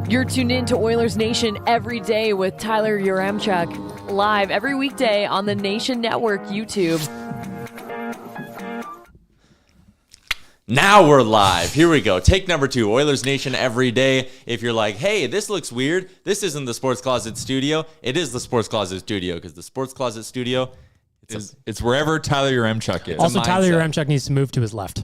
You're tuned in to Oilers Nation every day with Tyler Yaremchuk, live every weekday on the Nation Network YouTube. Now we're live. Here we go. Take number 2, Oilers Nation every day. If you're like, hey, this looks weird, this isn't the Sports Closet Studio. It is the Sports Closet Studio because the Sports Closet Studio, it's wherever Tyler Yaremchuk is. Also, Tyler Yaremchuk needs to move to his left.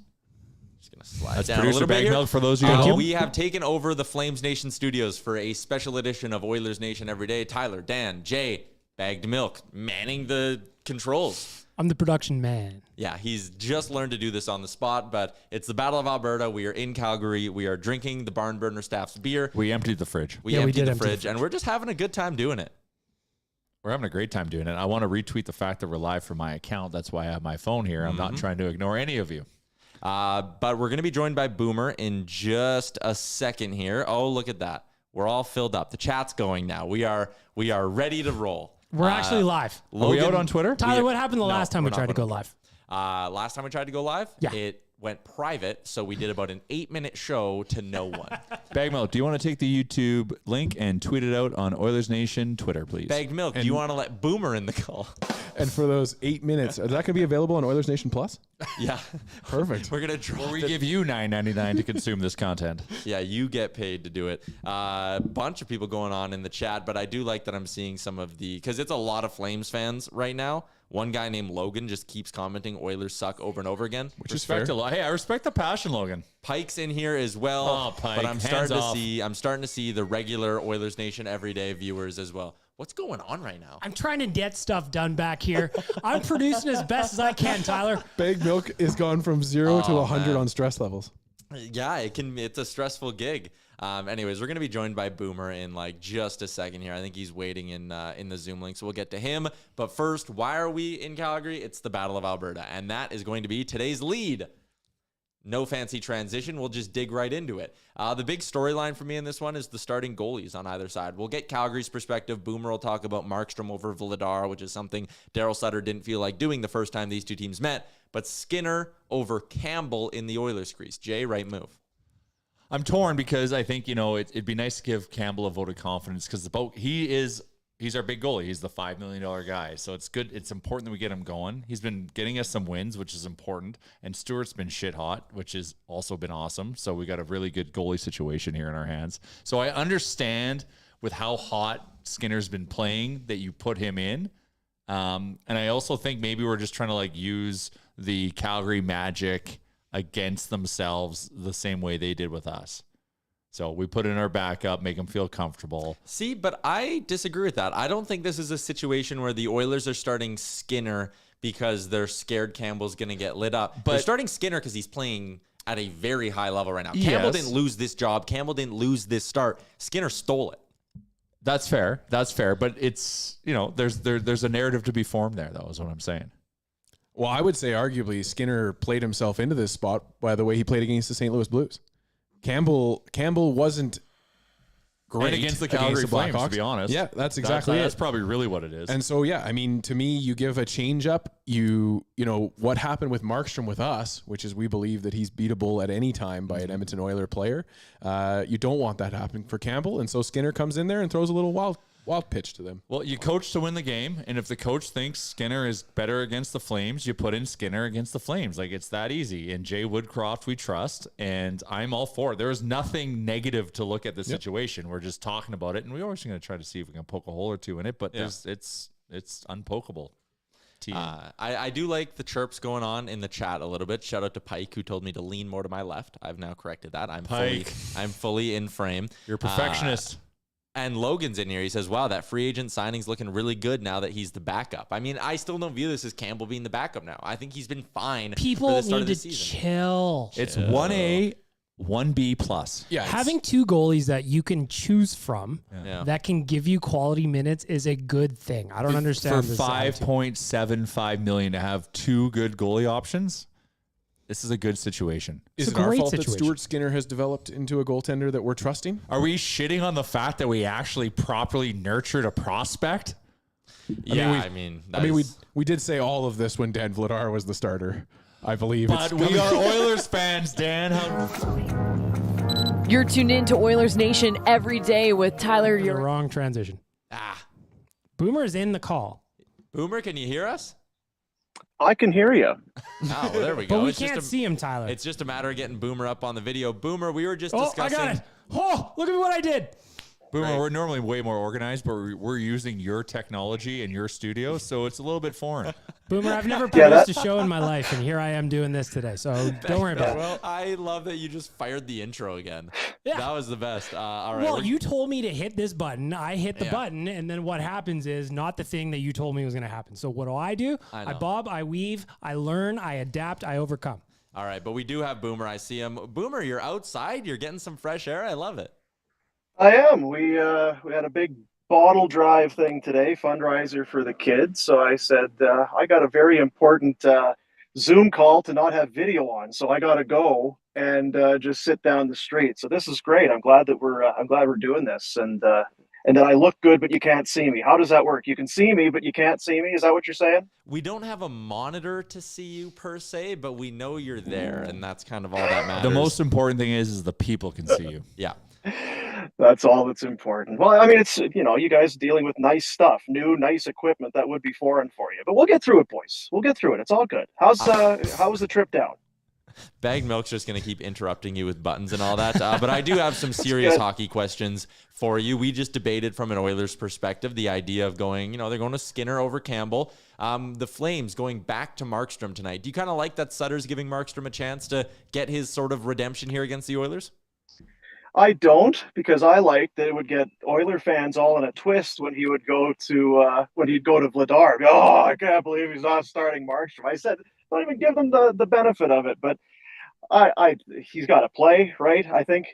That's down producer Bag Milk for those of you. We have taken over the Flames Nation studios for a special edition of Oilers Nation every day. Tyler, Dan, Jay, Bagged Milk, manning the controls. I'm the production man. Yeah, he's just learned to do this on the spot, but it's the Battle of Alberta. We are in Calgary. We are drinking the Barn Burner staff's beer. We emptied the fridge. We emptied the fridge, and we're just having a good time doing it. We're having a great time doing it. I want to retweet the fact that we're live from my account. That's why I have my phone here. I'm not trying to ignore any of you. But we're going to be joined by Boomer in just a second here. Oh, look at that. We're all filled up. The chat's going now. We are ready to roll. We're actually live. Are we out on Twitter? Tyler, what happened the last time we tried to go live? Last time we tried to go live, yeah. It went private, so we did about an 8-minute show to no one. Bagged Milk, do you want to take the YouTube link and tweet it out on Oilers Nation Twitter, please? Bagged Milk, do you want to let Boomer in the call? And for those 8 minutes, is that going to be available on Oilers Nation Plus? Yeah. Perfect. We're going to drop we give you $9.99 to consume this content. Yeah, you get paid to do it. Bunch of people going on in the chat, but I do like that I'm seeing some of because it's a lot of Flames fans right now. One guy named Logan just keeps commenting Oilers suck over and over again. Which is fair. Hey, I respect the passion, Logan. Pike's in here as well. Oh, Pike. But I'm starting to see the regular Oilers Nation everyday viewers as well. What's going on right now? I'm trying to get stuff done back here. I'm producing as best as I can, Tyler. Bagged Milk is gone from 0 to 100 on stress levels. Yeah, it's a stressful gig. Anyways, we're going to be joined by Boomer in like just a second here. I think he's waiting in the Zoom link, so we'll get to him. But first, why are we in Calgary? It's the Battle of Alberta, and that is going to be today's lead. No fancy transition. We'll just dig right into it. The big storyline for me in this one is the starting goalies on either side. We'll get Calgary's perspective. Boomer will talk about Markstrom over Vladar, which is something Daryl Sutter didn't feel like doing the first time these two teams met. But Skinner over Campbell in the Oilers crease. Jay, right move. I'm torn because I think, it'd be nice to give Campbell a vote of confidence because he's our big goalie. He's the $5 million guy. So it's good. It's important that we get him going. He's been getting us some wins, which is important. And Stewart's been shit hot, which has also been awesome. So we got a really good goalie situation here in our hands. So I understand with how hot Skinner's been playing that you put him in. And I also think maybe we're just trying to use the Calgary Magic against themselves the same way they did with us. So we put in our backup, make them feel comfortable. See, but I disagree with that. I don't think this is a situation where the Oilers are starting Skinner because they're scared Campbell's going to get lit up. But they're starting Skinner because he's playing at a very high level right now. Yes. Campbell didn't lose this job. Campbell didn't lose this start. Skinner stole it. That's fair. That's fair. But it's, there's a narrative to be formed there, though, is what I'm saying. Well, I would say arguably Skinner played himself into this spot by the way he played against the St. Louis Blues. Campbell wasn't great and against the Calgary Flames, to be honest. Yeah, that's exactly it. That's probably really what it is. And so, to me, you give a change up. What happened with Markstrom with us, which is we believe that he's beatable at any time by an Edmonton Oiler player. You don't want that happening for Campbell. And so Skinner comes in there and throws a little wild pitch to them. Well, you coach to win the game, and if the coach thinks Skinner is better against the Flames, you put in Skinner against the Flames. It's that easy. And Jay Woodcroft, we trust, and I'm all for it. There is nothing negative to look at this situation. We're just talking about it, and we're always going to try to see if we can poke a hole or two in it, but it's unpokeable. I do like the chirps going on in the chat a little bit. Shout out to Pike, who told me to lean more to my left. I've now corrected that. I'm fully in frame. You're a perfectionist. And Logan's in here. He says, wow, that free agent signing's looking really good now that he's the backup. I mean, I still don't view this as Campbell being the backup now. I think he's been fine. People for the start need of the to season. chill. It's 1A, 1B plus. Yeah, having two goalies that you can choose from Yeah. that can give you quality minutes is a good thing. I don't understand For this $5.75 million to have two good goalie options. This is a good situation. Is it our fault that Stuart Skinner has developed into a goaltender that we're trusting? Are we shitting on the fact that we actually properly nurtured a prospect? Yeah, we did say all of this when Dan Vladar was the starter, I believe. But we are Oilers fans, Dan. You're tuned in to Oilers Nation every day with Tyler. The wrong transition. Boomer is in the call. Boomer, can you hear us? I can hear you. Oh, well, there we go. But we It's just can't see him, Tyler. It's just a matter of getting Boomer up on the video. Boomer, we were just I discussing. got it. Oh, look at what I did. Boomer, Right. we're normally way more organized, but we're using your technology in your studio, so it's a little bit foreign. Boomer, I've never Yeah, produced a show in my life, and here I am doing this today. So don't worry about it. Well, I love that you just fired the intro again. Yeah. That was the best. All right. Well, you told me to hit this button. I hit the Yeah. button, and then what happens is not the thing that you told me was going to happen. So what do? I I know. bob, I weave, I learn, I adapt, I overcome. All right, but we do have Boomer. I see him. Boomer, you're outside. You're getting some fresh air. I love it. I am. We had a big bottle drive thing today, fundraiser for the kids. So I said I got a very important Zoom call to not have video on, so I got to go and just sit down the street. So this is great. I'm glad we're doing this, and that I look good, but you can't see me. How does that work? You can see me, but you can't see me. Is that what you're saying? We don't have a monitor to see you per se, but we know you're there, and that's kind of all that matters. The most important thing is the people can see you. Yeah. That's all that's important. Well, I mean, it's, you guys dealing with nice stuff, new, nice equipment that would be foreign for you. But we'll get through it, boys. We'll get through it. It's all good. How was the trip down? Bagged Milk's just going to keep interrupting you with buttons and all that. But I do have some serious good. hockey questions for you. We just debated from an Oilers perspective the idea of going, they're going to Skinner over Campbell. The Flames going back to Markstrom tonight. Do you kind of like that Sutter's giving Markstrom a chance to get his sort of redemption here against the Oilers? I don't, because I liked that it would get Oiler fans all in a twist when he would go to Vladar. Oh, I can't believe he's not starting Markstrom. I said, don't even give them the benefit of it. But he's got to play, right? I think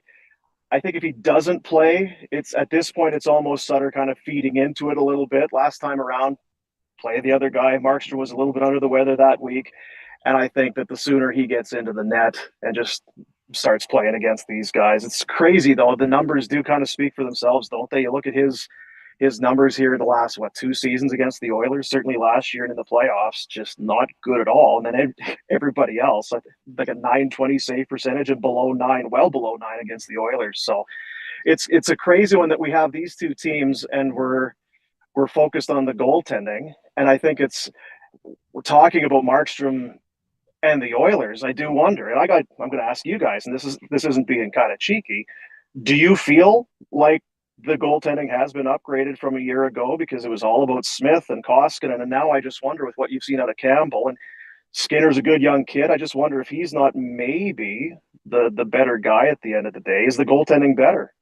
if he doesn't play, it's at this point it's almost Sutter kind of feeding into it a little bit. Last time around, play the other guy. Markstrom was a little bit under the weather that week, and I think that the sooner he gets into the net and just starts playing against these guys. It's crazy though. The numbers do kind of speak for themselves, don't they? You look at his numbers here in the last, 2 seasons against the Oilers, certainly last year and in the playoffs, just not good at all. And then everybody else, like a .920 save percentage and well below 9 against the Oilers. So it's a crazy one that we have these two teams and we're focused on the goaltending. And I think we're talking about Markstrom and the Oilers. I do wonder, and I'm going to ask you guys, and this isn't being kind of cheeky. Do you feel like the goaltending has been upgraded from a year ago, because it was all about Smith and Koskinen, and now I just wonder with what you've seen out of Campbell, and Skinner's a good young kid. I just wonder if he's not maybe the better guy at the end of the day. Is the goaltending better?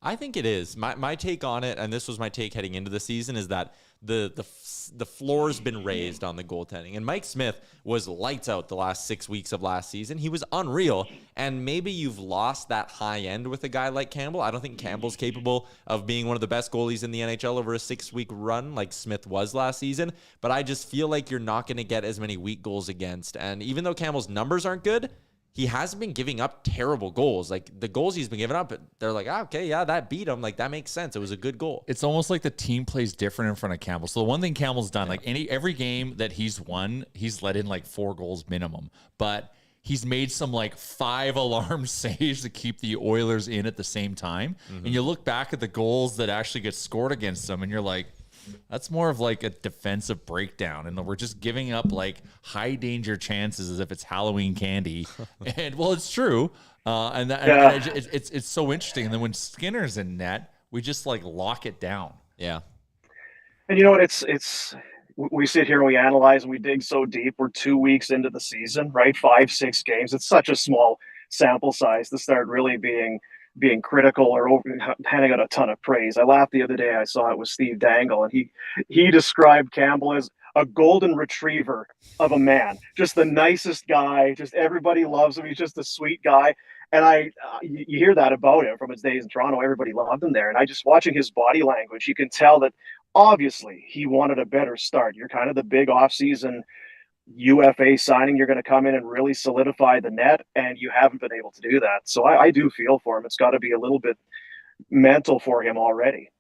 I think it is. My take on it, and this was my take heading into the season, is that the floor's been raised on the goaltending. And Mike Smith was lights out the last 6 weeks of last season. He was unreal. And maybe you've lost that high end with a guy like Campbell. I don't think Campbell's capable of being one of the best goalies in the NHL over a 6-week run like Smith was last season. But I just feel like you're not going to get as many weak goals against. And even though Campbell's numbers aren't good, he hasn't been giving up terrible goals. Like the goals he's been giving up, they're like, okay, yeah, that beat him. Like that makes sense. It was a good goal. It's almost like the team plays different in front of Campbell. So the one thing Campbell's done, like every game that he's won, he's let in like 4 goals minimum. But he's made some like 5 alarm saves to keep the Oilers in at the same time. And you look back at the goals that actually get scored against them, and you're like, that's more of like a defensive breakdown, and we're just giving up like high danger chances as if it's Halloween candy. And well, it's true, and it's so interesting. And then when Skinner's in net, we just like lock it down. Yeah, and you know what? It's we sit here and we analyze and we dig so deep. We're 2 weeks into the season, right? 5-6 games. It's such a small sample size to start really being critical or handing out a ton of praise. I laughed the other day. I saw it with Steve Dangle, and he described Campbell as a golden retriever of a man, just the nicest guy. Just everybody loves him. He's just a sweet guy. And you hear that about him from his days in Toronto. Everybody loved him there. And I just watching his body language, you can tell that obviously he wanted a better start. You're kind of the big offseason UFA signing. You're going to come in and really solidify the net, and you haven't been able to do that. So I do feel for him. It's got to be a little bit mental for him already.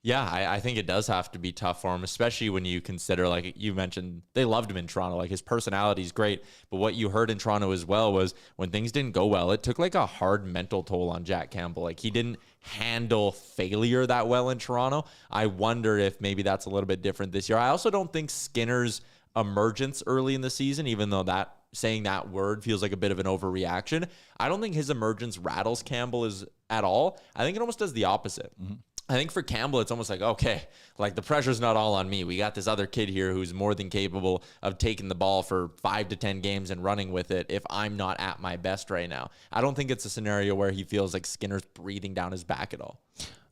Yeah, I think it does have to be tough for him, especially when you consider, like you mentioned, they loved him in Toronto. Like his personality is great. But what you heard in Toronto as well was when things didn't go well, it took like a hard mental toll on Jack Campbell. Like he didn't handle failure that well in Toronto. I wonder if maybe that's a little bit different this year. I also don't think Skinner's emergence early in the season, even though that saying that word feels like a bit of an overreaction, I don't think his emergence rattles Campbell at all. I think it almost does the opposite. I think for Campbell, it's almost like, okay, like the pressure's not all on me. We got this other kid here who's more than capable of taking the ball for 5 to 10 games and running with it if I'm not at my best right now. I don't think it's a scenario where he feels like Skinner's breathing down his back at all.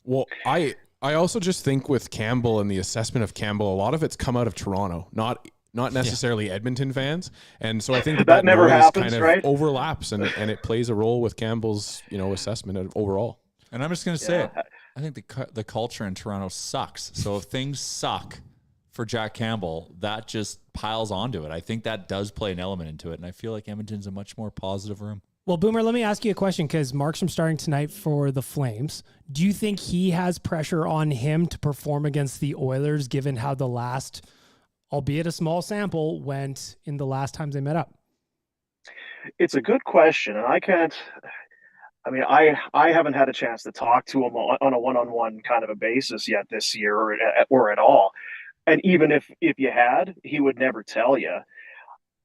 Well, I also just think with Campbell and the assessment of Campbell, a lot of it's come out of Toronto, not necessarily Edmonton fans. And so I think that never noise happens, kind of right? overlaps and it plays a role with Campbell's, assessment of overall. And I'm just going to say it. I think the culture in Toronto sucks. So if things suck for Jack Campbell, that just piles onto it. I think that does play an element into it. And I feel like Edmonton's a much more positive room. Well, Boomer, let me ask you a question because Markstrom's starting tonight for the Flames. Do you think he has pressure on him to perform against the Oilers given how the last, albeit a small sample, went in the last times they met up? It's a good question, and I haven't had a chance to talk to him on a one-on-one kind of a basis yet this year or at all. And even if you had, he would never tell you.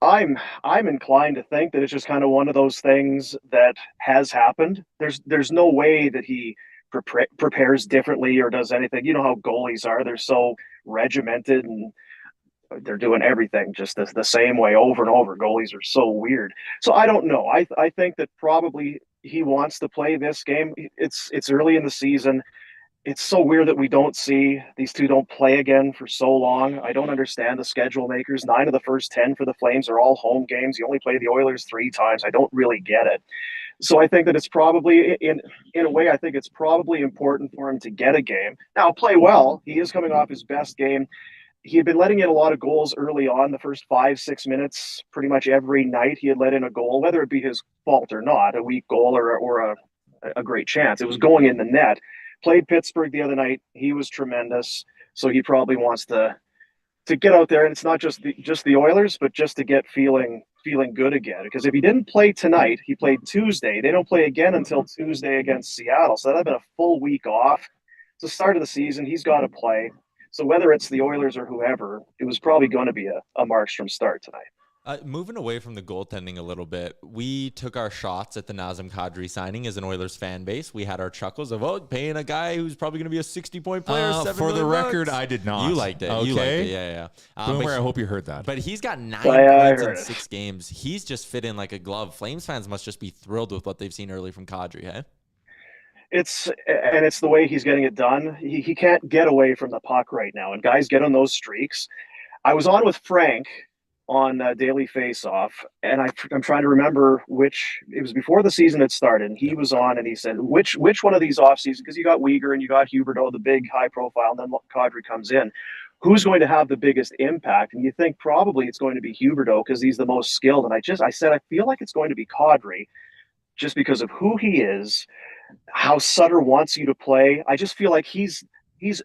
I'm inclined to think that it's just kind of one of those things that has happened. There's no way that he prepares differently or does anything. You know how goalies are. They're so regimented and they're doing everything just the same way over and over. Goalies are so weird. So I don't know. I think that probably he wants to play this game. It's early in the season. It's so weird that we don't see these two don't play again for so long. I don't understand the schedule makers. 9 of the first 10 for the Flames are all home games. You only play the Oilers 3 times. I don't really get it. So I think that it's probably, in a way, I think it's probably important for him to get a game. Now, play well. He is coming off his best game. He had been letting in a lot of goals early on, the first 5-6 minutes. Pretty much every night he had let in a goal, whether it be his fault or not, a weak goal or a great chance. It was going in the net. Played Pittsburgh the other night. He was tremendous. So he probably wants to get out there, and it's not just the Oilers, but just to get feeling good again. Because if he didn't play tonight, he played Tuesday. They don't play again until Tuesday against Seattle. So that'd have been a full week off. It's the start of the season. He's got to play. So whether it's the Oilers or whoever, it was probably going to be a Markstrom start tonight. Moving away from the goaltending a little bit, we took our shots at the Nazem Kadri signing as an Oilers fan base. We had our chuckles of, paying a guy who's probably going to be a 60-point player. For the record, I did not. You liked it. Okay. You liked it. Yeah. Boomer, I hope you heard that. But he's got 9 I points in heard it. 6 games. He's just fit in like a glove. Flames fans must just be thrilled with what they've seen early from Kadri, hey? It's the way he's getting it done. He can't get away from the puck right now, and guys get on those streaks. I was on with Frank on Daily Faceoff, and I'm trying to remember which. It was before the season had started, and he was on, and he said, which one of these off seasons, because you got Weegar and you got Huberdeau, the big high profile, and then Kadri comes in. Who's going to have the biggest impact? And you think probably it's going to be Huberdeau because he's the most skilled. And I said I feel like it's going to be Kadri, just because of who he is, how Sutter wants you to play. I just feel like he's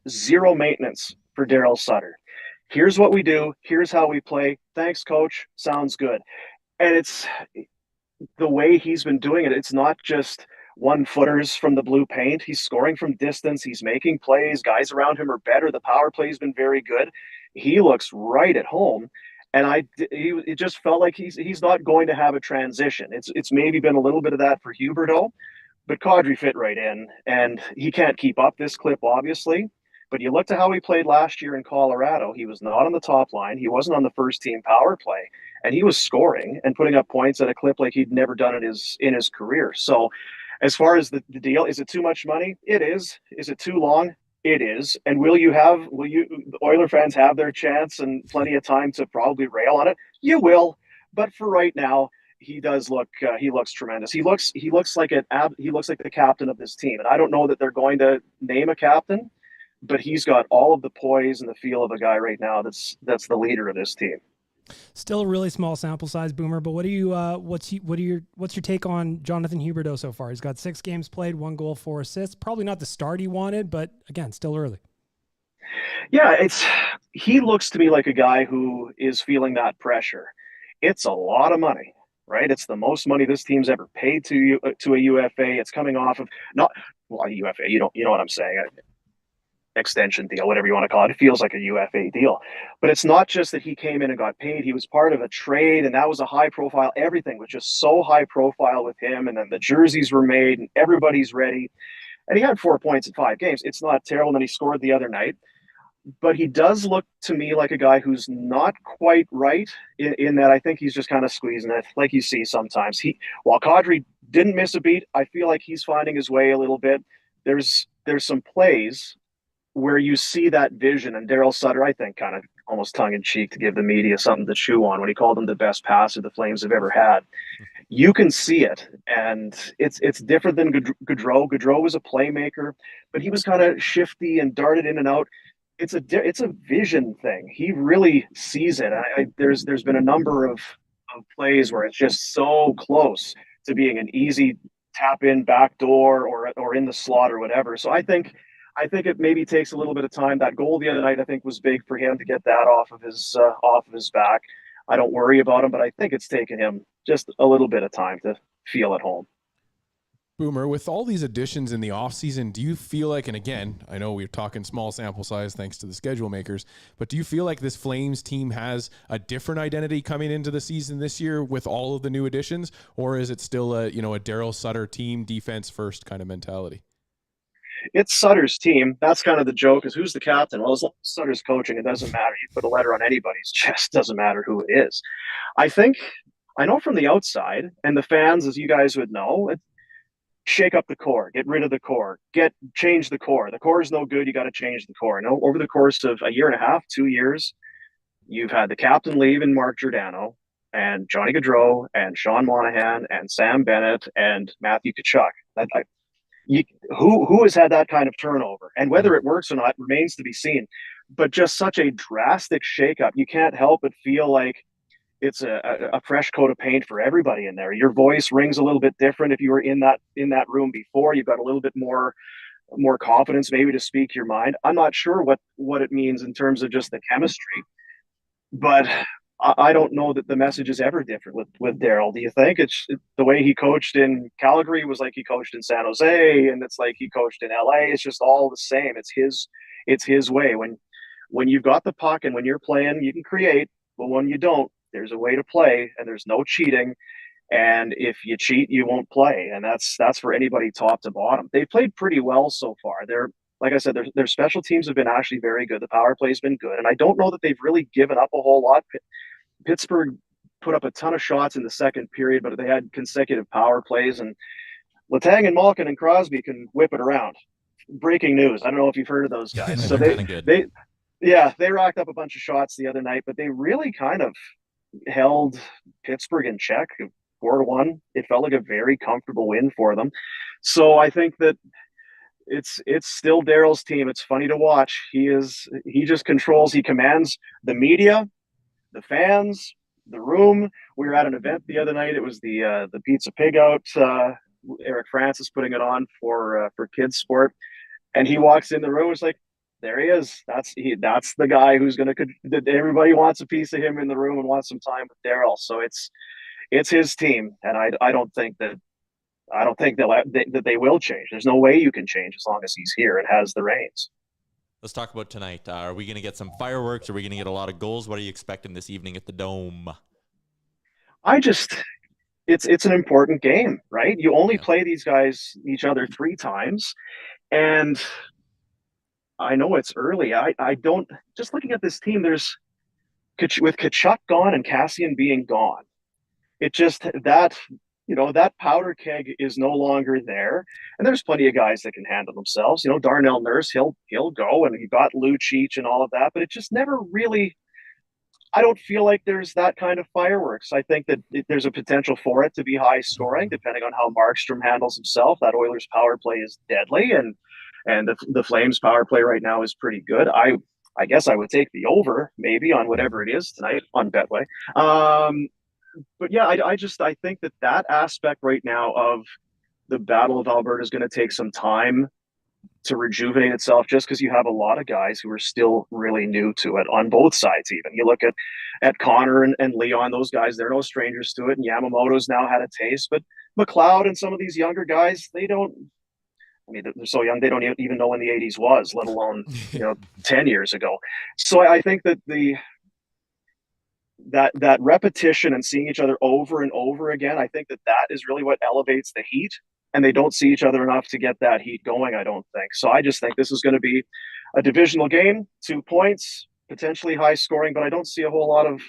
zero maintenance for Daryl Sutter. Here's what we do. Here's how we play. Thanks, coach. Sounds good. And it's the way he's been doing it. It's not just one-footers from the blue paint. He's scoring from distance. He's making plays. Guys around him are better. The power play has been very good. He looks right at home. And it just felt like he's not going to have a transition. It's maybe been a little bit of that for Huberdeau, but Kadri fit right in, and he can't keep up this clip, obviously. But you looked at how he played last year in Colorado. He was not on the top line. He wasn't on the first team power play, and he was scoring and putting up points at a clip like he'd never done in his career. So as far as the deal, is it too much money? It is. Is it too long? It is. And will the Oiler fans have their chance and plenty of time to probably rail on it? You will. But for right now, he looks tremendous. He looks like the captain of this team. And I don't know that they're going to name a captain, but he's got all of the poise and the feel of a guy right now that's the leader of this team. Still a really small sample size, Boomer. But what's your take on Jonathan Huberdeau so far? He's got 6 games played, 1 goal, 4 assists. Probably not the start he wanted, but again, still early. Yeah, he looks to me like a guy who is feeling that pressure. It's a lot of money, right? It's the most money this team's ever paid to a UFA. It's coming off of not well, a UFA. You know what I'm saying? Extension deal, whatever you want to call it. It feels like a UFA deal. But it's not just that he came in and got paid. He was part of a trade, and that was a high profile. Everything was just so high profile with him. And then the jerseys were made, and everybody's ready. And he had 4 points in 5 games. It's not terrible. And then he scored the other night. But he does look to me like a guy who's not quite right in that I think he's just kind of squeezing it, like you see sometimes. While Kadri didn't miss a beat, I feel like he's finding his way a little bit. There's some plays where you see that vision, and Daryl Sutter, I think, kind of almost tongue in cheek to give the media something to chew on when he called him the best passer the Flames have ever had. You can see it, and it's different than Gaudreau. Gaudreau was a playmaker, but he was kind of shifty and darted in and out. It's a vision thing. He really sees it. There's been a number of plays where it's just so close to being an easy tap in back door or in the slot or whatever. So I think it maybe takes a little bit of time. That goal the other night, I think, was big for him to get that off of his back. I don't worry about him, but I think it's taken him just a little bit of time to feel at home. Boomer, with all these additions in the offseason, do you feel like, and again, I know we're talking small sample size thanks to the schedule makers, but do you feel like this Flames team has a different identity coming into the season this year with all of the new additions, or is it still a Daryl Sutter team, defense first kind of mentality? It's Sutter's team. That's kind of the joke, is who's the captain? Well, as long as Sutter's coaching, it doesn't matter. You put a letter on anybody's chest, doesn't matter who it is. I know from the outside, and the fans, as you guys would know, shake up the core, get rid of the core, change the core. The core is no good. You got to change the core. No, over the course of a year and a half, 2 years, you've had the captain leave in Mark Giordano and Johnny Gaudreau and Sean Monahan and Sam Bennett and Matthew Tkachuk. Who has had that kind of turnover? And whether it works or not remains to be seen. But just such a drastic shakeup, you can't help but feel like it's a fresh coat of paint for everybody in there. Your voice rings a little bit different if you were in that room before. You've got a little bit more confidence maybe to speak your mind. I'm not sure what it means in terms of just the chemistry, but I don't know that the message is ever different with Daryl. Do you think it's the way he coached in Calgary was like he coached in San Jose, and it's like he coached in LA? It's just all the same. It's his way. When you've got the puck and when you're playing, you can create, but when you don't, there's a way to play, and there's no cheating. And if you cheat, you won't play. And that's for anybody top to bottom. They've played pretty well so far. Like I said, their special teams have been actually very good. The power play's been good. And I don't know that they've really given up a whole lot. Pittsburgh put up a ton of shots in the second period, but they had consecutive power plays. And Letang and Malkin and Crosby can whip it around. Breaking news. I don't know if you've heard of those guys. So they racked up a bunch of shots the other night, but they really kind of held Pittsburgh in check, 4-1. It felt like a very comfortable win for them. So I think that it's still Daryl's team. It's funny to watch. He just controls. He commands the media, the fans, the room. We were at an event the other night. It was the Pizza Pig Out. Eric Francis putting it on for kids sport, and he walks in the room. It's like, there he is. That's the guy who's going to. Everybody wants a piece of him in the room and wants some time with Daryl. So it's his team, and I don't think that they will change. There's no way you can change as long as he's here and has the reins. Let's talk about tonight. Are we going to get some fireworks? Are we going to get a lot of goals? What are you expecting this evening at the Dome? It's an important game, right? You only play each other 3 times, and I know it's early. I don't, just looking at this team, there's with Tkachuk gone and Kassian being gone, it just that powder keg is no longer there. And there's plenty of guys that can handle themselves. Darnell Nurse, he'll go, and he got Lucic and all of that, but it just never really, I don't feel like there's that kind of fireworks. I think that there's a potential for it to be high scoring, depending on how Markstrom handles himself. That Oilers power play is deadly, and the Flames power play right now is pretty good. I guess I would take the over maybe on whatever it is tonight on Betway. But yeah, I think that aspect right now of the Battle of Alberta is going to take some time to rejuvenate itself, just because you have a lot of guys who are still really new to it on both sides. Even you look at Connor and Leon; those guys, they're no strangers to it. And Yamamoto's now had a taste, but McLeod and some of these younger guys, they don't. I mean, they're so young; they don't even know when the '80s was, let alone 10 years ago. So I think that that repetition and seeing each other over and over again, I think that is really what elevates the heat. And they don't see each other enough to get that heat going, I don't think. So I just think this is going to be a divisional game, 2 points, potentially high scoring, but I don't see a whole lot of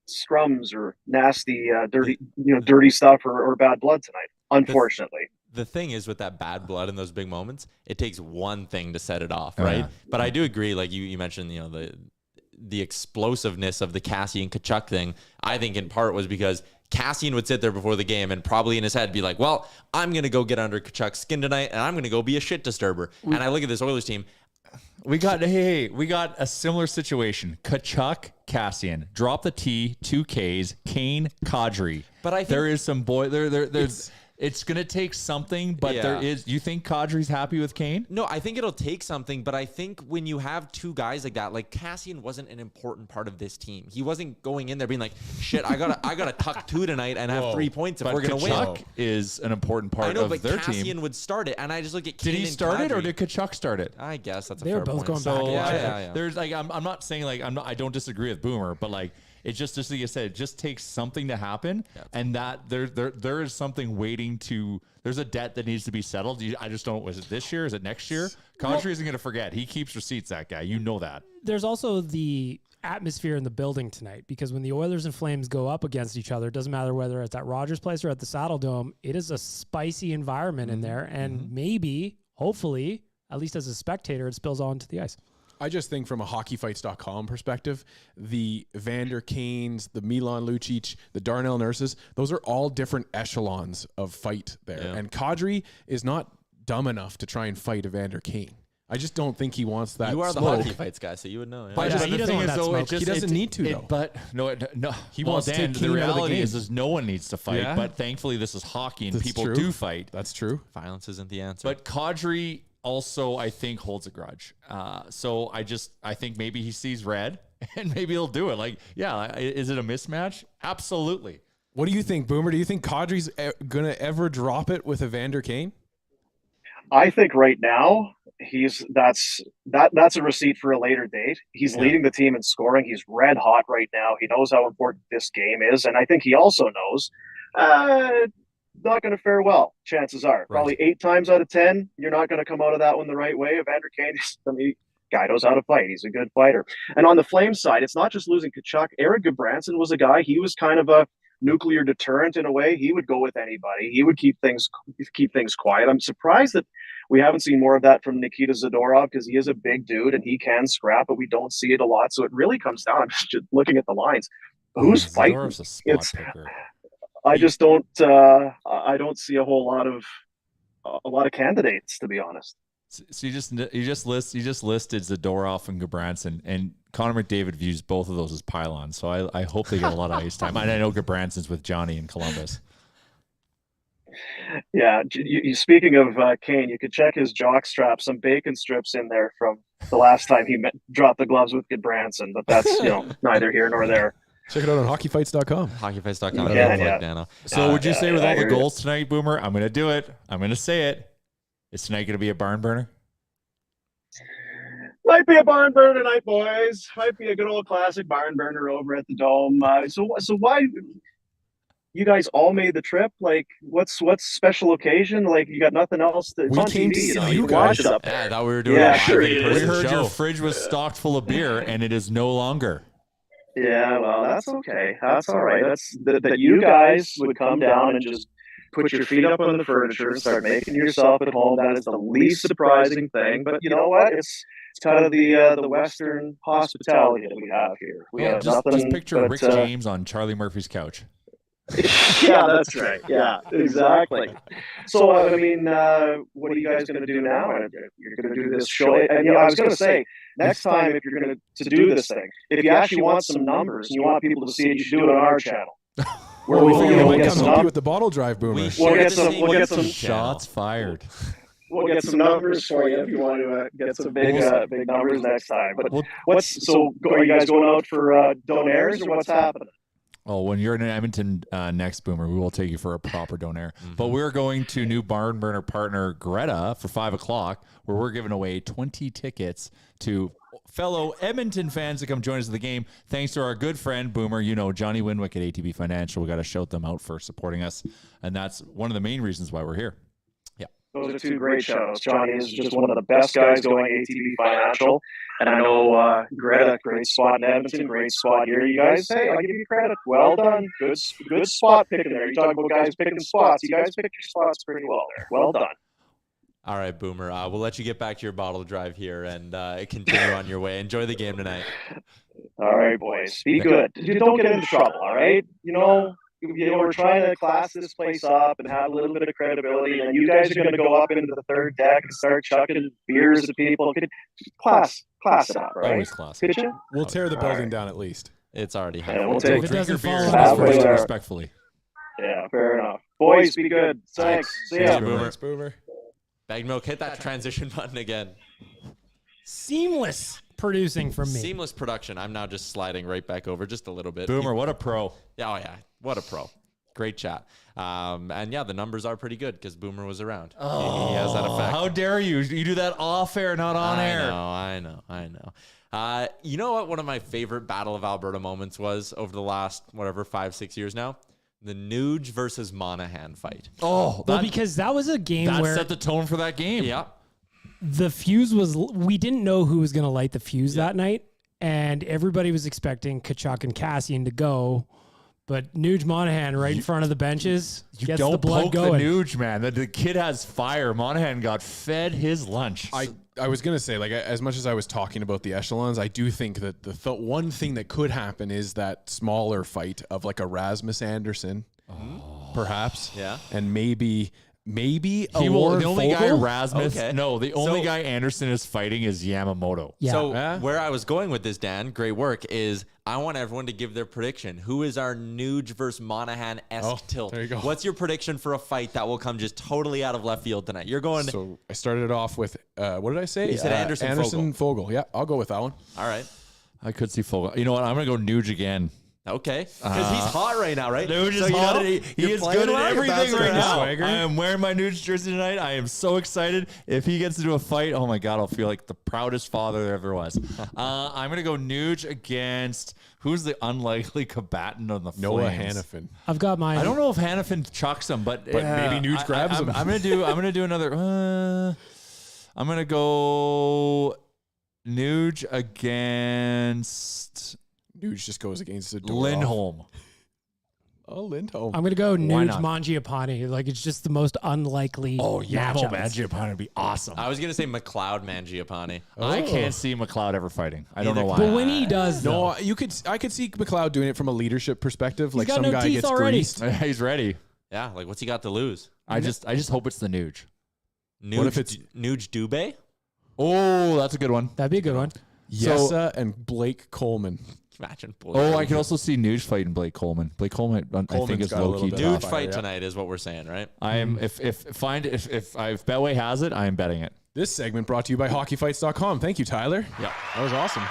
scrums or nasty, dirty stuff or bad blood tonight, unfortunately. The thing is, with that bad blood in those big moments, it takes one thing to set it off, right? Yeah. But I do agree, like you mentioned, the explosiveness of the Kassian Tkachuk thing, I think in part was because Kassian would sit there before the game and probably in his head be like, well, I'm going to go get under Tkachuk's skin tonight and I'm going to go be a shit disturber. And I look at this Oilers team. We got a similar situation. Tkachuk, Kassian. Drop the T, 2 Ks, Kane, Kadri. But I think there is some there's it's going to take something, but you think Kadri's happy with Kane? No, I think it'll take something, but I think when you have 2 guys like that, like Kassian wasn't an important part of this team. He wasn't going in there being like, shit, I gotta tuck 2 tonight and have 3 points if we're going to win. Tkachuk is an important part of their team. Kassian would start it, and I just look at Kane. Did he start it or did Tkachuk start it? I guess that's a fair point. They were both going back. Yeah. There's like, I'm not saying like I don't disagree with Boomer, but like, it just like you said, it just takes something to happen, and that there is something waiting to. There's a debt that needs to be settled. I just don't. Was it this year? Is it next year? Kadri isn't going to forget. He keeps receipts. That guy, you know that. There's also the atmosphere in the building tonight, because when the Oilers and Flames go up against each other, it doesn't matter whether it's at Rogers Place or at the Saddle Dome. It is a spicy environment in there, and maybe, hopefully, at least as a spectator, it spills onto the ice. I just think from a hockeyfights.com perspective, the Vander Kanes, the Milan Lucic, the Darnell Nurses, those are all different echelons of fight there. Yeah. And Kadri is not dumb enough to try and fight Evander Kane. I just don't think he wants that. You are smoke. the hockey fights guy, so you would know. Yeah. But he doesn't want that smoke. He doesn't need to, though. But no. He wants to take the Kane out of the reality game. is no one needs to fight. Yeah. But thankfully, this is hockey, and people do fight. That's true. Violence isn't the answer. But Kadri also, I think, holds a grudge. So I think maybe he sees red, and maybe he'll do it. Like, yeah, is it a mismatch? Absolutely. What do you think, Boomer? Do you think Kadri's gonna ever drop it with Evander Kane? I think right now that's a receipt for a later date. He's leading the team in scoring. He's red hot right now. He knows how important this game is, and I think he also knows not going to fare well. Chances are, probably 8 times out of 10, you're not going to come out of that one the right way. Evander Kane, guy knows how to fight. He's a good fighter. And on the Flames side, it's not just losing Tkachuk. Erik Gudbranson was a guy. He was kind of a nuclear deterrent in a way. He would go with anybody. He would keep things quiet. I'm surprised that we haven't seen more of that from Nikita Zadorov, because he is a big dude and he can scrap, but we don't see it a lot. So it really comes down. I'm just looking at the lines. Who's fighting? A spot picker. I just don't. I don't see a whole lot of candidates, to be honest. So you just listed Zadorov and Gudbranson, and Connor McDavid views both of those as pylons. So I hope they get a lot of ice time. And I know Gudbranson's with Johnny in Columbus. Yeah, speaking of Kane, you could check his jock strap. Some bacon strips in there from the last time he dropped the gloves with Gudbranson, but that's neither here nor there. Check it out on hockeyfights.com. Hockeyfights.com. Yeah. So would you say with all the goals tonight, Boomer, I'm going to do it. I'm going to say it. Is tonight going to be a barn burner? Might be a barn burner tonight, boys. Might be a good old classic barn burner over at the Dome. So why you guys all made the trip? Like, what's special occasion? Like, you got nothing else to? We came to see you guys. It up there. Yeah, I thought we were doing. Yeah, sure. We heard your fridge was stocked full of beer, and it is no longer. Yeah, well, that's okay. That's all right. That's that you guys would come down and just put your feet up on the furniture and start making yourself at home. That is the least surprising thing. But you know what? It's kind of the Western hospitality that we have here. We have just nothing. Just picture Rick James on Charlie Murphy's couch. Yeah, that's right. Yeah, exactly. So, I mean, what are you guys going to do now? You're going to do this show. And I was going to say, next time, if you're going to do this thing, if you actually want some numbers and you want people to see it, you should do it on our channel. Where we might come help you with the bottle drive, Boomer. We'll get some shots fired. we'll get some numbers for you if you want to get some big numbers next time. But are you guys going out for donaires or what's happening? Oh, when you're in Edmonton next, Boomer, we will take you for a proper donaire. But we're going to new barn burner partner Greta for 5 o'clock, where we're giving away 20 tickets to fellow Edmonton fans to come join us at the game. Thanks to our good friend Boomer, Johnny Winwick at ATB Financial. We got to shout them out for supporting us, and that's one of the main reasons why we're here. Those are two great shows. Johnny is just one of the best guys going ATB Financial. And I know Greta, great spot in Edmonton, great spot here. You guys, hey, I'll give you credit. Well done. Good spot picking there. You talk about guys picking spots. You guys picked your spots pretty well there. Well done. All right, Boomer. We'll let you get back to your bottle drive here and continue on your way. Enjoy the game tonight. All right, boys. Be good. Don't get into trouble, all right? We're trying to class this place up and have a little bit of credibility, and you guys are going to go up into the third deck and start chucking beers at people. Class it up, right? Always class. Could you? We'll tear the building down at least. It's already Yeah, happening. we'll take If it doesn't fall Beer on halfway us, there. respectfully. Yeah, fair enough. Boys, be good. Thanks. See ya. Boomer. Thanks, Boomer. Bag Milk, hit that transition button again. seamless producing from me. Seamless production. I'm now just sliding right back over just a little bit. Boomer, what a pro. Oh, yeah. What a pro. Great chat. And yeah, the numbers are pretty good because Boomer was around. He has that effect. How dare you? You do that off air, not on air. I know. You know what one of my favorite Battle of Alberta moments was over the last, 5-6 years now? The Nuge versus Monahan fight. Oh, Well, because that was a game that where set the tone for that game. Yeah. the fuse was, we didn't know who was going to light the fuse that night. And everybody was expecting Kachuk and Cassian to go. But Nuge Monahan right in front of the benches You gets don't the blood poke going. the Nuge, man. The kid has fire. Monahan got fed his lunch. I was going to say, like, as much as I was talking about the echelons, I do think that the one thing that could happen is that smaller fight of like a Rasmus Anderson, perhaps. Yeah. And maybe the Warren only guy Fogle? Rasmus. Okay. No, the only So- guy Anderson is fighting is Yamamoto. Yeah. So Yeah. where I was going with this, Dan, great work, is I want everyone to give their prediction. Who is our Nuge versus Monahan-esque tilt? there you go. What's your prediction for a fight that will come just totally out of left field tonight? You're going, So I started it off with, what did I say? You said Anderson Fogle. Yeah, I'll go with that one. all right. I could see Fogle. You know what? I'm going to go Nuge again. Okay. Because he's hot right now, right? Nuge is So, you hot. know, He you're is playing good at well, you're everything bouncing right around. now. Swagger. I am wearing my Nuge jersey tonight. I am so excited. If he gets into a fight, oh my God, I'll feel like the proudest father there ever was. I'm going to go Nuge against, who's the unlikely combatant on the Noah Flames? Hannafin. I've got mine. I don't know if Hannafin chucks him, but maybe Nuge grabs him. I'm gonna do another. I'm gonna go Nuge against Nuge just goes against the door. Lindholm. Oh, Lindholm. I'm going to go Why Nuge not? Mangiapane. Like, it's just the most unlikely matchup. Mangiapane would be awesome. I was going to say McLeod Mangiapane. I can't see McLeod ever fighting. I don't know why. But when he does, though, No, I could see McLeod doing it from a leadership perspective. Like got some no guy teeth gets already. greased. He's ready. Yeah, like what's he got to lose? I just hope it's the Nuge. Nuge, What if it's- Nuge Dubé? Oh, that's a good one. that'd be a good one. Yessa and Blake Coleman. Imagine. Oh, I could also see Nuge fighting Blake Coleman. Blake Coleman, I think, Coleman's is got a low little key bit tough. of Nuge fire, fight yeah. tonight is what we're saying, right? I am if Betway has it, I am betting it. This segment brought to you by HockeyFights.com. Thank you, Tyler. Yeah. That was awesome.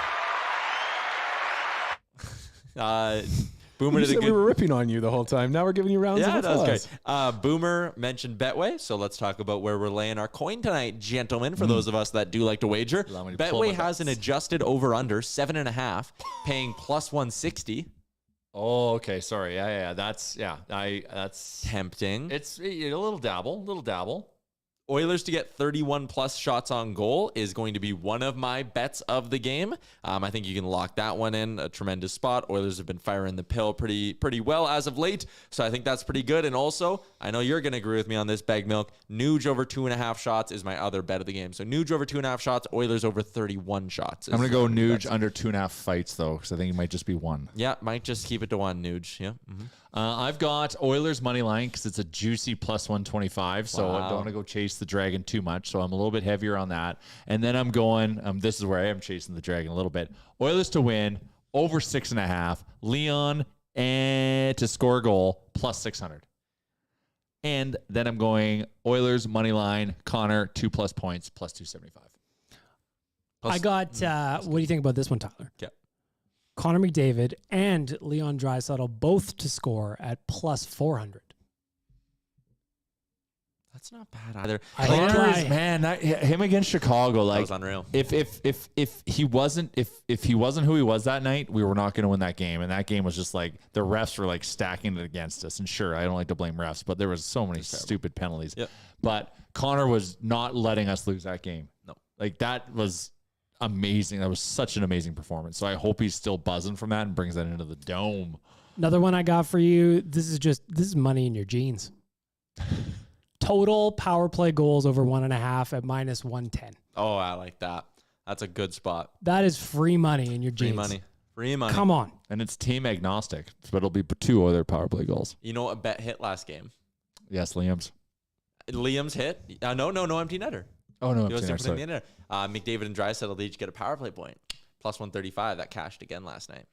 Boomer You did a said good we were ripping on you the whole time. Now we're giving you rounds Yeah, of that was applause. great. Boomer mentioned Betway, so let's talk about where we're laying our coin tonight, gentlemen, for those of us that do like to wager. Allow me to pull Betway my has an adjusted over-under, 7.5, paying plus 160. Oh, okay. Sorry. Yeah. That's Tempting. it's a little dabble. Oilers to get 31 plus shots on goal is going to be one of my bets of the game. I think you can lock that one in. A tremendous spot. Oilers have been firing the pill pretty well as of late, so I think that's pretty good. And also, I know you're going to agree with me on this, Bag Milk. Nuge over 2.5 shots is my other bet of the game. So Nuge over 2.5 shots, Oilers over 31 shots. I'm gonna go Nuge under 2.5 fights though, because I think it might just be one. Yeah, might just keep it to one, Nuge. Yeah. Mhm. I've got Oilers money line because it's a juicy plus 125, so I Wow. don't want to go chase the Dragon too much. So I'm a little bit heavier on that. And then I'm going. This is where I am chasing the Dragon a little bit. Oilers to win over 6.5. Leon and to score a goal plus 600. And then I'm going Oilers money line, Connor 2+ points, plus 275. I got, what do you think about this one, Tyler? Yeah. Connor McDavid and Leon Draisaitl both to score at plus 400. That's not bad either. I Like, like Connor is, Dry. man, him against Chicago, that like was unreal. if he wasn't who he was that night, we were not going to win that game. And that game was just like the refs were like stacking it against us. And sure, I don't like to blame refs, but there was so many stupid penalties. Yep. But Connor was not letting us lose that game. No. Like that was amazing. That was such an amazing performance. So I hope he's still buzzing from that and brings that into the dome. Another one I got for you. This is money in your jeans. Total power play goals over 1.5 at minus 110. Oh, I like that. That's a good spot. That is free money in your Free jeans. money. Free money. Come on. And it's team agnostic, but it'll be 2 other power play goals. You know what bet hit last game? Yes, Liam's. Liam's hit. No empty netter. Oh no, He was I'm simply in the netter. McDavid and Draisaitl, they each get a power play point. Plus 135. That cashed again last night.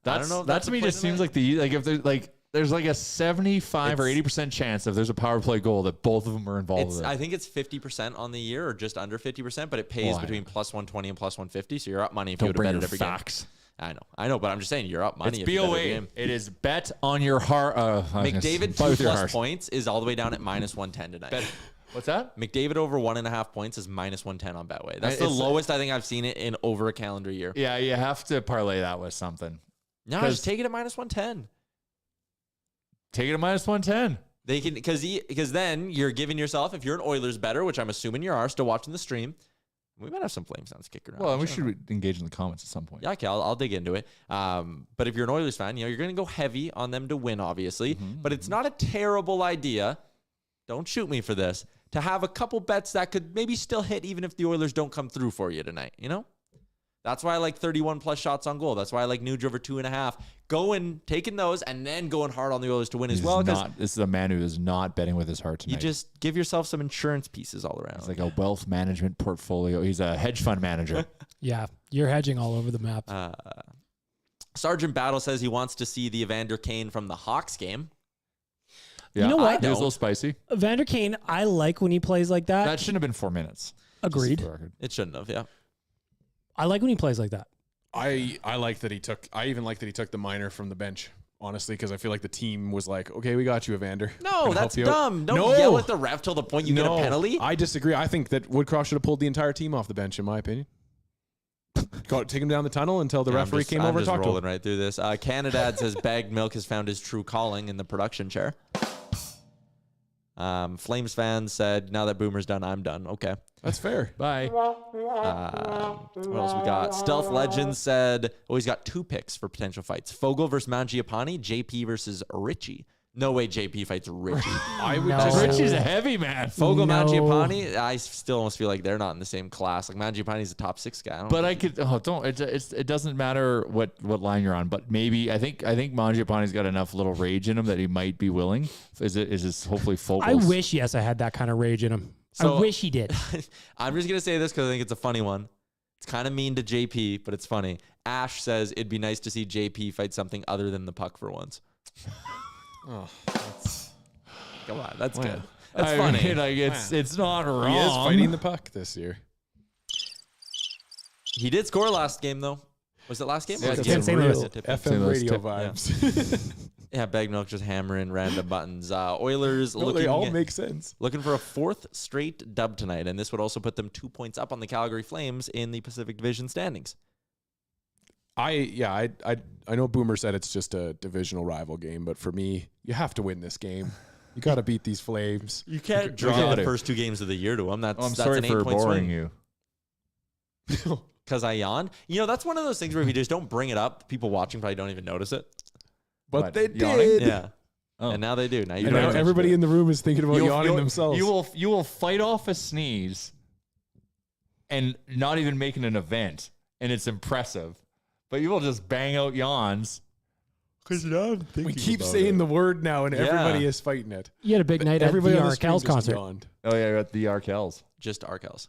I don't know if that that's to a me play just seems tonight. like there's like a 75 or 80% chance if there's a power play goal that both of them are involved with it. I think it's 50% on the year or just under 50%, but it pays Why? between plus 120 and plus 150. So you're up money if Don't you would bring have your betted every facts. game. I know, but I'm just saying you're up money. It's if you bet every BOA. game. It is bet on your heart. McDavid fight with your 2+ heart. points is all the way down at minus 110 tonight. What's that? McDavid over 1.5 points is minus 110 on Betway. That's the It's- lowest I think I've seen it in over a calendar year. Yeah, you have to parlay that with something. No, 'Cause- just take it at minus 110. Take it at minus 110. They can because then you're giving yourself, if you're an Oilers bettor, which I'm assuming you are, still watching the stream. We might have some Flame sounds kicking around. Well, we Sure. should engage in the comments at some point. Yeah, okay, I'll dig into it. But if you're an Oilers fan, you're going to go heavy on them to win, obviously. But it's not a terrible idea. Don't shoot me for this. To have a couple bets that could maybe still hit even if the Oilers don't come through for you tonight. You know, that's why I like 31+ shots on goal. That's why I like Nuge over 2.5. Taking those and then going hard on the Oilers to win as well. Because This is a man who is not betting with his heart tonight. you just give yourself some insurance pieces all around. It's like a wealth management portfolio. He's a hedge fund manager. Yeah, you're hedging all over the map. Sergeant Battle says he wants to see the Evander Kane from the Hawks game. Yeah, know what? It was a little spicy. Vander Kane, I like when he plays like that. That shouldn't have been 4 minutes. Agreed. Just for the record. It shouldn't have, yeah. I like when he plays like that. I like that he took. I even like that he took the minor from the bench. Honestly, because I feel like the team was like, "Okay, we got you, Evander." No, Gonna that's help you out." dumb. Don't No. yell at the ref till the point you get a penalty. I disagree. I think that Woodcroft should have pulled the entire team off the bench, in my opinion. Take him down the tunnel until the Yeah, referee came over and just talked to rolling him. right through this. Canadad says Bagged Milk has found his true calling in the production chair. Flames fans said, now that Boomer's done, I'm done. Okay. That's fair. Bye. What else we got? Stealth Legends said, he's got 2 picks for potential fights. Fogel versus Mangiapane, JP versus Richie. No way JP fights Richie. I would No. just. Richie's a heavy man. Fogel, No. Mangiapane, I still almost feel like they're not in the same class. Like Mangiapane's a top 6 guy. But I could don't it doesn't matter what line you're on. But maybe I think Mangiapane's got enough little rage in him that he might be willing. Is this hopefully Fogel's? I wish, yes, I had that kind of rage in him. So- I wish he did. I'm just going to say this because I think it's a funny one. It's kind of mean to JP, but it's funny. Ash says it'd be nice to see JP fight something other than the puck for once. Oh, Come on, that's good. I That's funny. mean, like it's not wrong. he is fighting the puck this year. He did score last game, though. Was it last game? Yeah, Last it's game. St. Louis. Yeah, tip. FM radio tip, vibes. Yeah, Bag Milk just hammering random buttons. Oilers No, they all looking make sense. for a 4th straight dub tonight, and this would also put them 2 points up on the Calgary Flames in the Pacific Division standings. I know Boomer said it's just a divisional rival game, but for me, you have to win this game. You got to beat these Flames. You can't draw got the it. first 2 games of the year to them. That's I'm that's sorry an for 8-point boring swing. you. Because I yawned. You know, that's one of those things where if you just don't bring it up, people watching probably don't even notice it. But What, they yawning? did. Yeah. Oh. And now they do. Now you And don't now even everybody in the room is thinking about yawning themselves. You will fight off a sneeze and not even making an event, and it's impressive. But you will just bang out yawns. we keep saying the word now, and Yeah. everybody is fighting it. You had a big night at Everybody the on the stream Arkells just concert. yawned. Oh yeah, at the Arkells. just Arkells.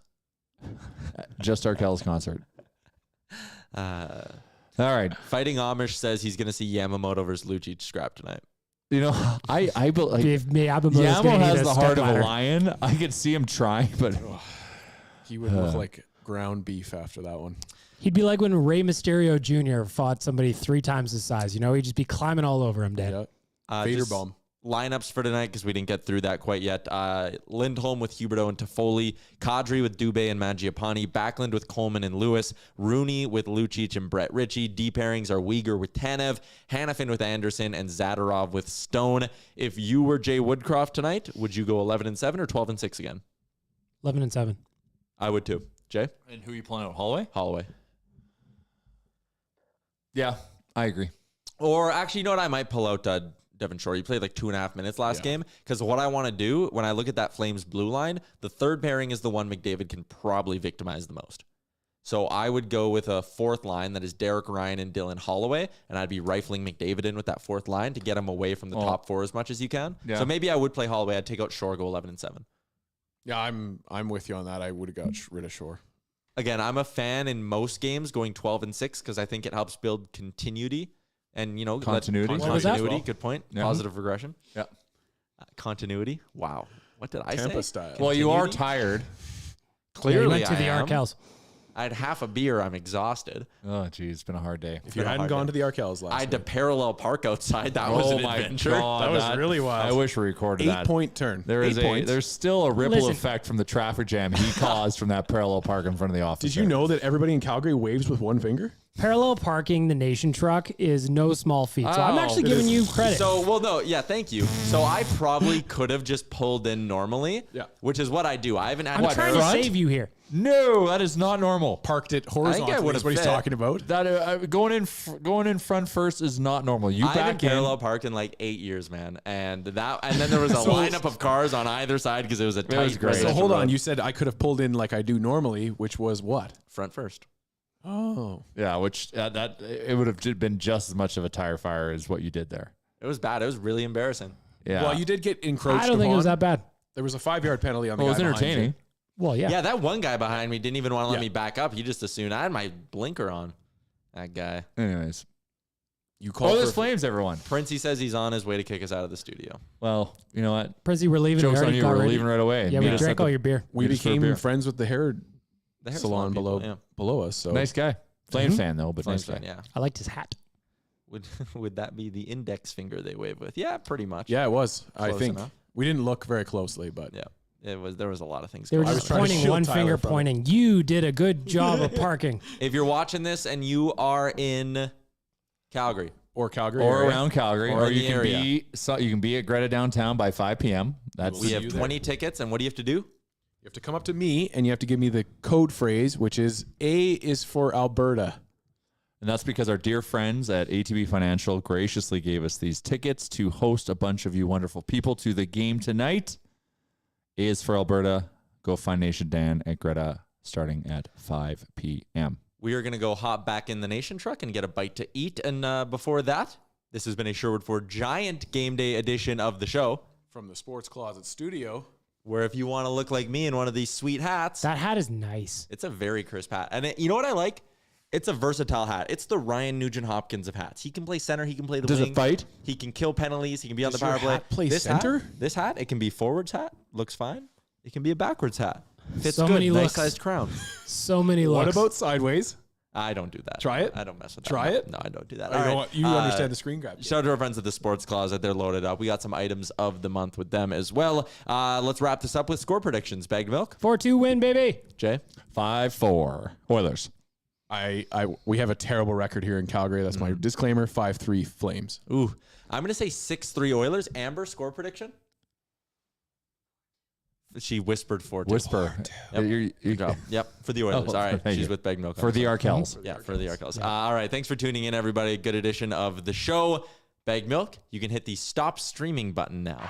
Just Arkells concert. Uh, All right. Fighting Amish says he's going to see Yamamoto versus Lucic scrap tonight. You know, like, If Yamamoto's Yamo gonna need has a the step heart of a ladder. lion. I could see him trying, but He would look like ground beef after that one. He'd be like when Rey Mysterio Jr. fought somebody 3 times his size. You know, he'd just be climbing all over him, Dad. Yeah. Vader Just bomb. Lineups for tonight because we didn't get through that quite yet. Lindholm with Huberdeau and Toffoli, Kadri with Dubé and Mangiapane, Backlund with Coleman and Lewis, Rooney with Lucic and Brett Ritchie. D pairings are Uyghur with Tanev, Hannafin with Anderson, and Zadorov with Stone. If you were Jay Woodcroft tonight, would you go 11-7 or 12-6 again? 11-7. I would too. Jay? and who are you pulling out? Holloway? Holloway. Yeah, I agree. Or actually, you know what? I might pull out Devon Shore. He played like 2.5 minutes last game because what I want to do when I look at that Flames blue line, the third pairing is the one McDavid can probably victimize the most. So I would go with a fourth line that is Derek Ryan and Dylan Holloway, and I'd be rifling McDavid in with that fourth line to get him away from the top 4 as much as you can. Yeah. So maybe I would play Holloway. I'd take out Shore, go 11-7. Yeah, I'm with you on that. I would have got rid of Shore. Again, I'm a fan in most games going 12-6 because I think it helps build continuity. And, you know, Continuity. What was that? Continuity, good point. Yeah. Positive regression. Yeah. Continuity. Wow. What did I Tampa say? style. Well, you are Continuity? tired. Yeah, he Clearly, went to I the am. Arkells. I had half a beer. I'm exhausted. Oh, geez, it's been a hard day. If you been a hadn't hard gone day. to the Arkells last I had to parallel park outside. That was an adventure. God, That was really wild. I wish we recorded that. 8-point turn. There's still a ripple Listen. effect from the traffic jam he caused from that parallel park in front of the office. Did you know that everybody in Calgary waves with one finger? Parallel parking the Nation truck is no small feat. So I'm Oh, actually it giving is. you credit. So, well, no, yeah, thank you. So I probably could have just pulled in normally, Yeah. which is what I do. I haven't had I'm trying to save you here. No, that is not normal. Parked it horizontally. would Is have what he's fit. talking about. That going in front first is not normal. You I haven't back in. parallel parked in like 8 years, man. And then there was a lineup of cars on either side because it was a tight was great. So residential hold on. road. You said I could have pulled in like I do normally, which was what? Front first. Oh. Yeah, which that it would have been just as much of a tire fire as what you did there. It was bad. It was really embarrassing. Yeah. Well, you did get encroached I don't think it was upon. that bad. There was a 5-yard penalty on the Well, it was guy behind you. entertaining. Well, yeah. Yeah, that one guy behind me didn't even want to let Yeah. me back up. He just assumed I had my blinker on. That guy. Anyways. You Oh, called there's for flames, everyone. Princey says he's on his way to kick us out of the studio. Well, you know what? Prissy, we're leaving. Joke's we on already you. got We're ready. leaving right away. Yeah, Meet we us at drank the- all your beer. we Meet us for a became beer. friends with the hair The hair salon people, below us. So Nice guy. Flames fan, though, but Flames nice guy. fan, yeah. I liked his hat. Would that be the index finger they wave with? Yeah, pretty much. Yeah, it was. I Close think enough. we didn't look very closely, but Yeah. It was. There was a lot of things They were going just on. trying to pointing shield one Tyler finger, from it. pointing. You did a good job of parking. If you're watching this and you are in Calgary, or Calgary Or area. around Calgary, Or or in you the can area. you can be at Greta downtown by 5 p.m. That's we see have you there. 20 tickets, and what do you have to do? You have to come up to me and you have to give me the code phrase, which is A is for Alberta. And that's because our dear friends at ATB Financial graciously gave us these tickets to host a bunch of you wonderful people to the game tonight. A is for Alberta. Go find Nation Dan at Greta starting at 5 p.m. We are going to go hop back in the Nation truck and get a bite to eat. And before that, this has been a Sherwood Ford Giant Game Day edition of the show, From the Sports Closet studio. where if you want to look like me in one of these sweet hats, That hat is nice. it's a very crisp hat. And you know what I like? It's a versatile hat. It's the Ryan Nugent-Hopkins of hats. He can play center. He can play the Does wing. it fight? He can kill penalties. He can be on Does the power your play. hat play this center? This hat, it can be forwards hat. Looks fine. It can be a backwards hat. Fits So good. many Nice looks. sized crown. So many looks. What about sideways? I don't do that. Try it? I don't mess with that. Try it? No, I don't do that. Oh, All you know right. what? You understand the screen grab. Shout out to our friends at the Sports Closet. They're loaded up. We got some items of the month with them as well. Let's wrap this up with score predictions. Bagged milk. 4-2 win, baby. Jay. 5-4 Oilers. We have a terrible record here in Calgary. That's my disclaimer. 5-3 Flames. Ooh. I'm going to say 6-3 Oilers. Amber, score prediction? She whispered 4-2. Whisper. Yep. You're- Good job. Yep. For the Oilers. Oh, All right. thank She's you. with Bagged milk. For the Arkells. Yeah, for the Arkells. All right. Thanks for tuning in, everybody. Good edition of the show. Bagged milk. You can hit the stop streaming button now.